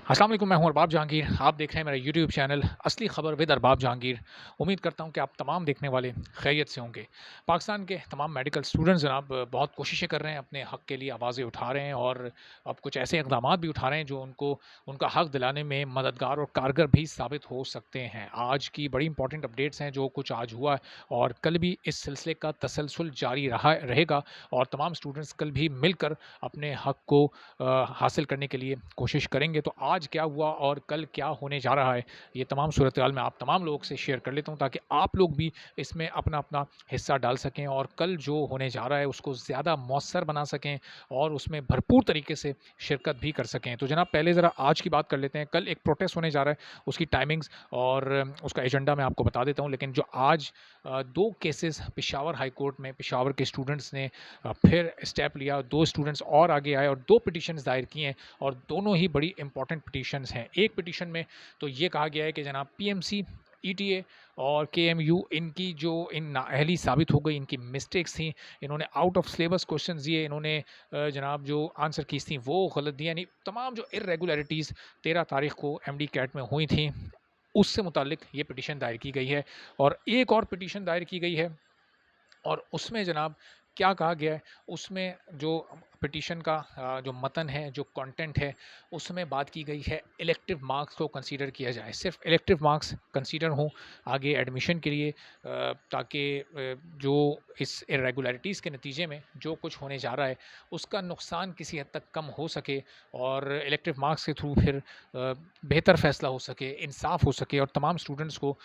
अस्सलाम वालेकुम, मैं हूं अरबाब जहांगीर। आप देख रहे हैं मेरा यूट्यूब चैनल असली खबर विद अरबाब जहांगीर। उम्मीद करता हूं कि आप तमाम देखने वाले खैरियत से होंगे। पाकिस्तान के तमाम मेडिकल स्टूडेंट्स जनाब बहुत कोशिशें कर रहे हैं, अपने हक़ के लिए आवाज़ें उठा रहे हैं और अब कुछ ऐसे इक़दामात भी उठा रहे हैं जो उनको उनका हक़ दिलाने में मददगार और कारगर भी साबित हो सकते हैं। आज की बड़ी इंपॉर्टेंट अपडेट्स हैं जो कुछ आज हुआ है और कल भी इस सिलसिले का तसलसल जारी रहेगा और तमाम स्टूडेंट्स कल भी मिलकर अपने हक़ को हासिल करने के लिए कोशिश करेंगे। तो आज क्या हुआ और कल क्या होने जा रहा है, ये तमाम सूरत-ए-हाल मैं आप तमाम लोगों से शेयर कर लेता हूँ ताकि आप लोग भी इसमें अपना-अपना हिस्सा डाल सकें और कल जो होने जा रहा है उसको ज़्यादा मौसर बना सकें और उसमें भरपूर तरीके से शिरकत भी कर सकें। तो जनाब पहले ज़रा आज की बात कर लेते हैं। कल एक प्रोटेस्ट होने जा रहा है, उसकी टाइमिंग्स और उसका एजेंडा मैं आपको बता देता हूँ। लेकिन जो आज 2 केसेस पेशावर हाई कोर्ट में पेशावर के स्टूडेंट्स ने फिर स्टेप लिया, 2 स्टूडेंट्स और आगे आए और 2 पिटीशंस दायर की हैं और दोनों ही बड़ी इंपॉर्टेंट पिटीशंस हैं। एक पिटीशन में तो ये कहा गया है कि जनाब पीएमसी, ईटीए और केएमयू इनकी जो इन नाअहली साबित हो गई, इनकी मिस्टेक्स थी, इन्होंने आउट ऑफ सिलेबस क्वेश्चंस दिए, इन्होंने जनाब जो आंसर कीज़ थी वो गलत दी, यानी तमाम जो इर्रेगुलरिटीज़ 13 तारीख को एमडी कैट में हुई थी, उससे मुताल्लिक ये पिटीशन दायर की गई है। और एक और पिटीशन दायर की गई है और उसमें जनाब क्या कहा गया है, उसमें जो पिटीशन का जो मतन है, जो कंटेंट है, उसमें बात की गई है इलेक्टिव मार्क्स को कंसीडर किया जाए। सिर्फ़ इलेक्टिव मार्क्स कंसीडर हों आगे एडमिशन के लिए ताकि जो इस इर्रेगुलरिटीज़ के नतीजे में जो कुछ होने जा रहा है, उसका नुकसान किसी हद तक कम हो सके और इलेक्टिव मार्क्स के थ्रू फिर बेहतर फ़ैसला हो सके, इंसाफ़ हो सके और तमाम स्टूडेंट्स को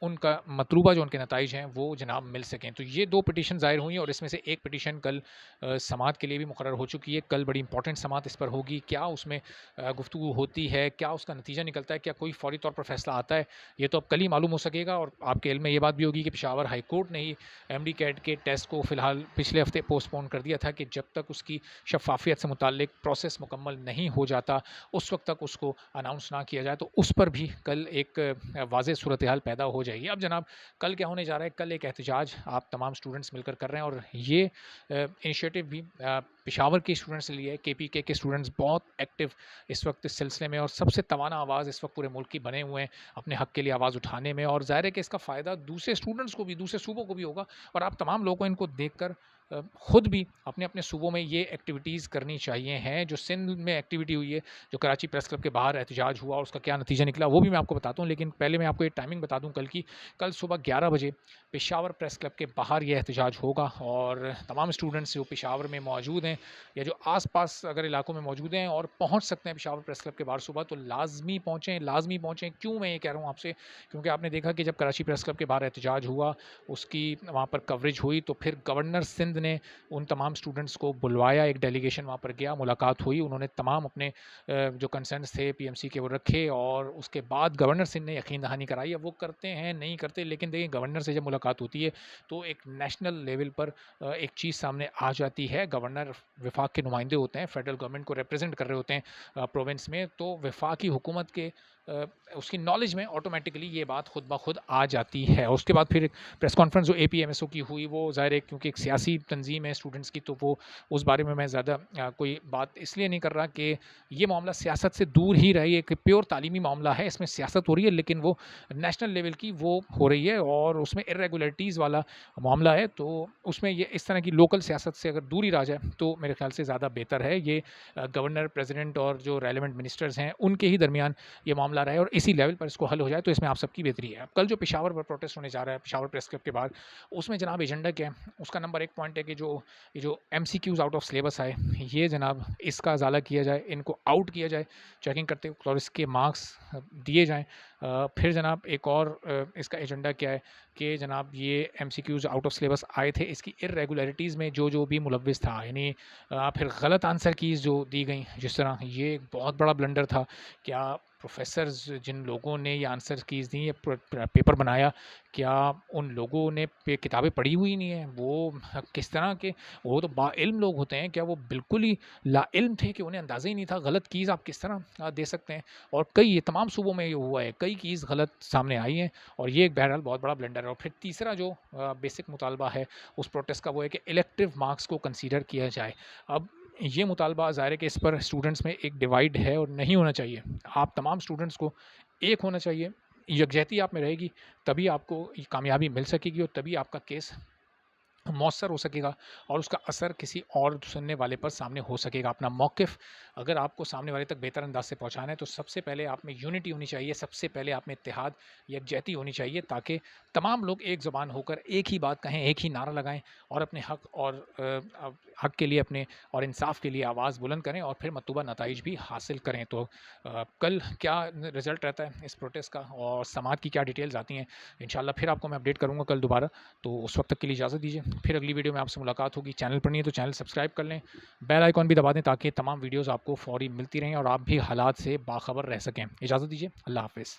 उनका मतलूबा जो उनके नताइज हैं वो जनाब मिल सकें। तो ये 2 पिटीशन ज़ाहिर हुई हैं और इसमें से एक पिटीशन कल समाअत के लिए भी मुकर्रर हो चुकी है। कल बड़ी इंपॉर्टेंट समाअत इस पर होगी। क्या उसमें गुफ्तगू होती है, क्या उसका नतीजा निकलता है, क्या कोई फ़ौरी तौर पर फ़ैसला आता है, ये तो अब कल ही मालूम हो सकेगा। और आपके इल्म में ये बात भी होगी कि पेशावर हाई कोर्ट ने ही एमडी कैट के टेस्ट को फ़िलहाल पिछले हफ़्ते पोस्टपोन कर दिया था कि जब तक उसकी शफ़ाफ़ियत से मुताल्लिक प्रोसेस मुकम्मल नहीं हो जाता, उस वक़्त तक उसको अनाउंस ना किया जाए। तो उस पर भी कल एक वाज़ेह सूरत-ए-हाल पैदा हो जाएगी। अब जनाब कल क्या होने जा रहा है, कल एक एहतजाज आप तमाम स्टूडेंट्स मिलकर कर रहे हैं और ये इनिशिएटिव भी पेशावर के स्टूडेंट्स ने लिया है। केपीके के स्टूडेंट्स बहुत एक्टिव इस वक्त इस सिलसिले में और सबसे तवाना आवाज़ इस वक्त पूरे मुल्क की बने हुए हैं अपने हक़ के लिए आवाज़ उठाने में। और ज़ाहिर है कि इसका फ़ायदा दूसरे स्टूडेंट्स को भी, दूसरे सूबों को भी होगा और आप तमाम लोगों को इनको देखकर खुद भी अपने-अपने सूबों में ये एक्टिविटीज़ करनी चाहिए हैं। जो सिंध में एक्टिविटी हुई है, जो कराची प्रेस क्लब के बाहर एहतजाज हुआ और उसका क्या नतीजा निकला, वो भी मैं आपको बताता हूँ। लेकिन पहले मैं आपको ये टाइमिंग बता दूँ कल की। कल सुबह 11 बजे पेशावर प्रेस क्लब के बाहर ये एहतजाज होगा और तमाम स्टूडेंट्स जो पेशावर में मौजूद हैं या जो आस-पास अगर इलाकों में मौजूद हैं और पहुँच सकते हैं पेशावर प्रेस क्लब के बाहर सुबह, तो लाज़मी पहुँचें, लाज़मी पहुँचें। क्यों मैं ये कह रहा हूँ आपसे? क्योंकि आपने देखा कि जब कराची प्रेस क्लब के बाहर एहतजाज हुआ, उसकी वहाँ पर कवरेज हुई, तो फिर गवर्नर सिंध ने उन तमाम स्टूडेंट्स को बुलवाया, एक डेलीगेशन वहाँ पर गया, मुलाकात हुई, उन्होंने तमाम अपने जो कंसर्न्स थे पीएमसी के वो रखे और उसके बाद गवर्नर सिंध ने यकीन दहानी कराई। अब वो करते हैं, नहीं करते, लेकिन देखिए गवर्नर से जब मुलाकात होती है तो एक नेशनल लेवल पर एक चीज़ सामने आ जाती है। गवर्नर वफाक के नुमाइंदे होते हैं, फेडरल गवर्नमेंट को रिप्रेजेंट कर रहे होते हैं प्रोविंस में, तो वफाकी हुकूमत के उसकी नॉलेज में ऑटोमेटिकली ये बात खुद ब खुद आ जाती है। उसके बाद फिर प्रेस कॉन्फ्रेंस जो एपीएमएसओ की हुई, वो ज़ाहिर है क्योंकि एक सियासी तंजीम है स्टूडेंट्स की, तो वो उस बारे में मैं ज़्यादा कोई बात इसलिए नहीं कर रहा कि ये मामला सियासत से दूर ही रहे। एक प्योर तालीमी मामला है, इसमें सियासत हो रही है लेकिन वो नेशनल लेवल की वो हो रही है और उसमें इर्रेगुलरिटीज़ वाला मामला है। तो उसमें ये इस तरह की लोकल सियासत से अगर दूर ही रहा जाए तो मेरे ख्याल से ज़्यादा बेहतर है। ये गवर्नर, प्रेसिडेंट और जो रेलेवेंट मिनिस्टर्स हैं उनके ही दरमियान ये मामला रहा है और इसी लेवल पर इसको हल हो जाए तो इसमें आप सबकी बेहतरी है। अब कल जो पेशावर पर प्रोटेस्ट होने जा रहा है, पेशावर प्रेस क्लब के बाहर, उसमें जनाब एजेंडा क्या है? उसका नंबर 1 पॉइंट है कि ये जो एमसीक्यूज़ आउट ऑफ सिलेबस आए, ये जनाब इसका अज़ाला किया जाए, इनको आउट किया जाए चेकिंग करते वक़्त और इसके मार्क्स दिए जाएँ। फिर जनाब एक और इसका एजेंडा क्या है कि जनाब ये एमसीक्यूज़ आउट ऑफ सिलेबस आए थे, इसकी इर्रेगुलरिटीज़ में जो भी मुलव्विस था, यानी फिर गलत आंसर कीज़ जो दी गई, जिस तरह ये एक बहुत बड़ा ब्लंडर था। क्या प्रोफ़ेसर्स जिन लोगों ने ये आंसर कीज़ दी, ये पेपर बनाया, क्या उन लोगों ने किताबें पढ़ी हुई नहीं हैं? वो किस तरह के, वो तो बाइल्म लोग होते हैं, क्या वो बिल्कुल ही लाइल्म थे कि उन्हें अंदाज़ा ही नहीं था? गलत कीज़ आप किस तरह दे सकते हैं? और कई ये तमाम सूबों में ये हुआ है, कई कीज़ गलत सामने आई हैं और ये एक बहरहाल बहुत बड़ा ब्लंडर है। और फिर तीसरा जो बेसिक मुतालबा है उस प्रोटेस्ट का, वो है कि इलेक्टिव मार्क्स को कंसीडर किया जाए। अब ये मुतालबा ज़ाहिर है कि इस पर स्टूडेंट्स में एक डिवाइड है और नहीं होना चाहिए। आप तमाम स्टूडेंट्स को एक होना चाहिए, यकजहती आप में रहेगी, तभी आपको ये कामयाबी मिल सकेगी और तभी आपका केस मौसर हो सकेगा और उसका असर किसी और सुनने वाले पर सामने हो सकेगा। अपना मौक़िफ़ अगर आपको सामने वाले तक बेहतर अंदाज़ से पहुँचाना है, तो सबसे पहले आप में यूनिटी होनी चाहिए, सबसे पहले आप में इत्तेहाद, यकजहती होनी चाहिए, ताकि तमाम लोग एक ज़ुबान होकर एक ही बात कहें, एक ही नारा लगाएँ और अपने हक़ और हक़ के लिए अपने और इंसाफ़ के लिए आवाज़ बुलंद करें और फिर मतलूबा नताइज भी हासिल करें। तो कल क्या रिज़ल्ट रहता है इस प्रोटेस्ट का और समाअत की क्या डिटेल्स आती हैं, इंशाअल्लाह फिर आपको मैं अपडेट करूँगा कल दोबारा। तो उस वक़्त तक के लिए इजाज़त दीजिए। फिर अगली वीडियो में आपसे मुलाकात होगी। चैनल पर नहीं है तो चैनल सब्सक्राइब कर लें, बेल आइकॉन भी दबा दें ताकि तमाम वीडियोज़ आपको फ़ौरी मिलती रहें और आप भी हालात से बाख़बर रह सकें। इजाज़त दीजिए, अल्लाह हाफ़िज़।